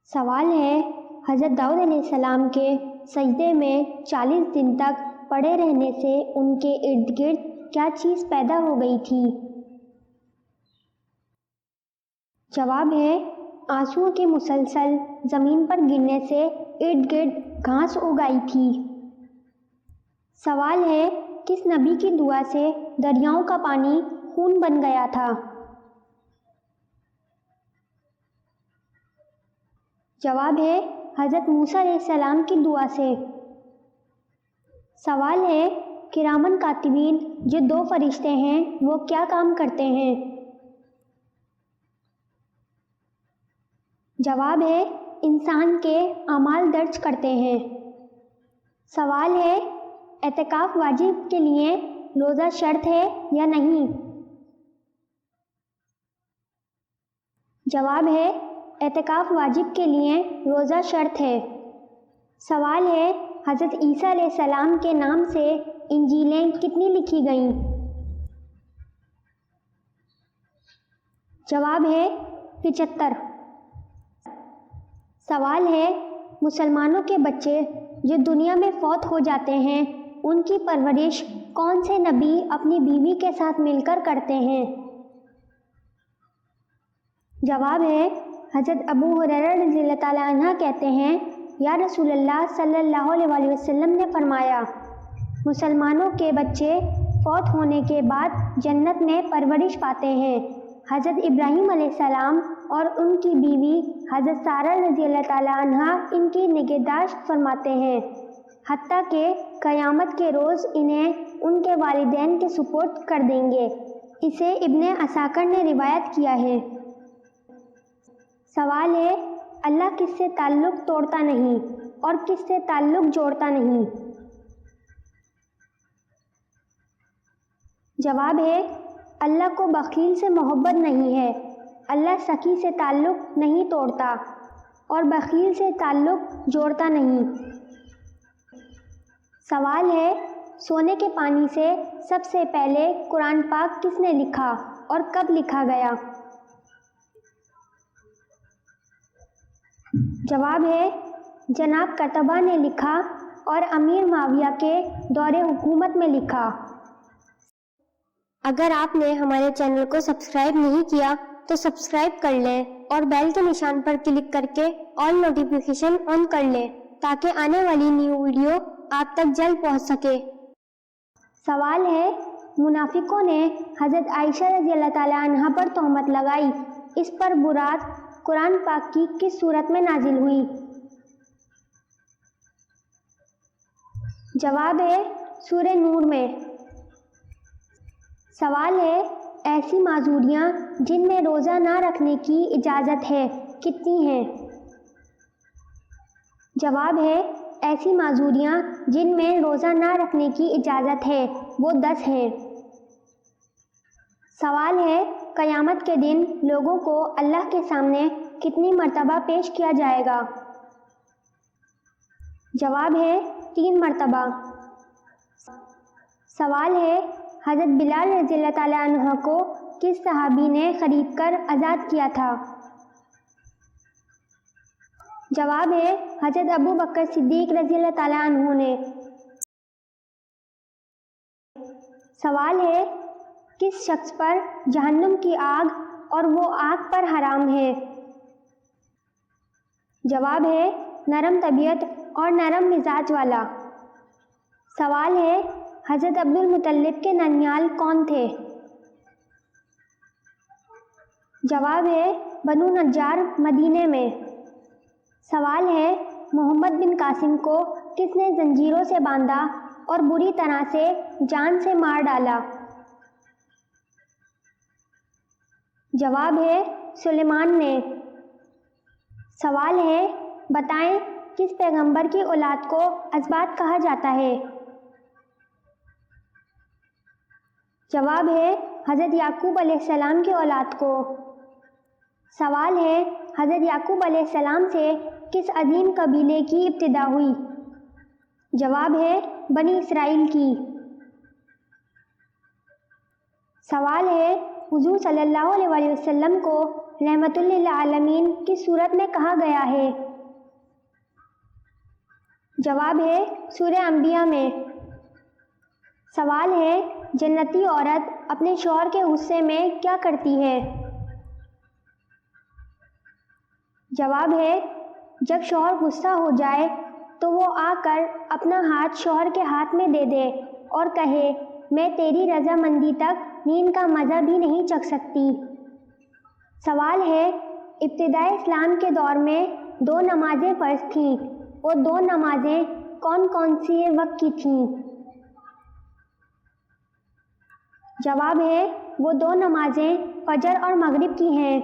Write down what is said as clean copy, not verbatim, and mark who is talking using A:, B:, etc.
A: سوال ہے، حضرت داؤد علیہ السلام کے سجدے میں 40 دن تک پڑے رہنے سے ان کے ارد گرد کیا چیز پیدا ہو گئی تھی؟ جواب ہے، آنسوؤں کے مسلسل زمین پر گرنے سے ارد گرد گھاس اگ آئی تھی۔ سوال ہے، کس نبی کی دعا سے دریاؤں کا پانی خون بن گیا تھا؟ جواب ہے، حضرت موسیٰ علیہ السلام کی دعا سے۔ سوال ہے، کرامن کاتبین جو 2 فرشتے ہیں وہ کیا کام کرتے ہیں؟ جواب ہے، انسان کے اعمال درج کرتے ہیں۔ سوال ہے، اعتکاف واجب کے لیے روزہ شرط ہے یا نہیں؟ جواب ہے، اعتکاف واجب کے لیے روزہ شرط ہے۔ سوال ہے، حضرت عیسیٰ علیہ السلام کے نام سے انجیلیں کتنی لکھی گئیں؟ جواب ہے، 75۔ سوال ہے، مسلمانوں کے بچے جو دنیا میں فوت ہو جاتے ہیں ان کی پرورش کون سے نبی اپنی بیوی کے ساتھ مل کر کرتے ہیں؟ جواب ہے، حضرت ابو ہریرہ رضی اللہ تعالیٰ عنہ کہتے ہیں، یا رسول اللہ صلی اللہ علیہ وسلم نے فرمایا، مسلمانوں کے بچے فوت ہونے کے بعد جنت میں پرورش پاتے ہیں۔ حضرت ابراہیم علیہ السلام اور ان کی بیوی حضرت سارہ رضی اللہ تعالیٰ عنہ ان کی نگہداشت فرماتے ہیں، حتیٰ کہ قیامت کے روز انہیں ان کے والدین کے سپرد کر دیں گے۔ اسے ابن عساکر نے روایت کیا ہے۔ سوال ہے، اللہ کس سے تعلق توڑتا نہیں اور کس سے تعلق جوڑتا نہیں؟ جواب ہے، اللہ کو بخیل سے محبت نہیں ہے، اللہ سخی سے تعلق نہیں توڑتا اور بخیل سے تعلق جوڑتا نہیں۔ سوال ہے، سونے کے پانی سے سب سے پہلے قرآن پاک کس نے لکھا اور کب لکھا گیا؟ جواب ہے، جناب قرطبہ نے لکھا اور امیر معاویہ کے دور حکومت میں لکھا۔ اگر آپ نے ہمارے چینل کو سبسکرائب نہیں کیا تو سبسکرائب کر لیں اور بیل کے نشان پر کلک کر کے آل نوٹیفیکیشن آن کر لیں تاکہ آنے والی نیو ویڈیو آپ تک جلد پہنچ سکے۔ سوال ہے، منافقوں نے حضرت عائشہ رضی اللہ تعالیٰ عنہ پر تہمت لگائی، اس پر برات قرآن پاک کی کس صورت میں نازل ہوئی؟ جواب ہے، سورہ نور میں۔ سوال ہے، ایسی معذوریاں جن میں روزہ نہ رکھنے کی اجازت ہے کتنی ہیں؟ جواب ہے، ایسی معذوریاں جن میں روزہ نہ رکھنے کی اجازت ہے وہ 10 ہیں۔ سوال ہے، قیامت کے دن لوگوں کو اللہ کے سامنے کتنی مرتبہ پیش کیا جائے گا؟ جواب ہے، 3 مرتبہ۔ سوال ہے، حضرت بلال رضی اللہ تعالیٰ عنہ کو کس صحابی نے خرید کر آزاد کیا تھا؟ جواب ہے، حضرت ابو بکر صدیق رضی اللہ تعالیٰ عنہ نے۔ سوال ہے، کس شخص پر جہنم کی آگ اور وہ آگ پر حرام ہے؟ جواب ہے، نرم طبیعت اور نرم مزاج والا۔ سوال ہے، حضرت عبد المطلب کے ننیال کون تھے؟ جواب ہے، بنو نجار مدینے میں۔ سوال ہے، محمد بن قاسم کو کس نے زنجیروں سے باندھا اور بری طرح سے جان سے مار ڈالا؟ جواب ہے، سلیمان نے۔ سوال ہے، بتائیں کس پیغمبر کی اولاد کو اسباط کہا جاتا ہے؟ جواب ہے، حضرت یعقوب علیہ السلام کی اولاد کو۔ سوال ہے، حضرت یعقوب علیہ السلام سے کس عظیم قبیلے کی ابتدا ہوئی؟ جواب ہے، بنی اسرائیل کی۔ سوال ہے، حضور صلی اللہ علیہ وسلم کو رحمت للعالمین کی صورت میں کہا گیا ہے؟ جواب ہے سورہ انبیاء میں۔ سوال ہے جنتی عورت اپنے شوہر کے غصے میں کیا کرتی ہے؟ جواب ہے جب شوہر غصہ ہو جائے تو وہ آ کر اپنا ہاتھ شوہر کے ہاتھ میں دے دے اور کہے میں تیری رضامندی تک نیند کا مزہ بھی نہیں چکھ سکتی۔ سوال ہے ابتدائی اسلام کے دور میں 2 نمازیں فرض تھیں، وہ 2 نمازیں کون کون سی وقت کی تھیں؟ جواب ہے وہ 2 نمازیں فجر اور مغرب کی ہیں۔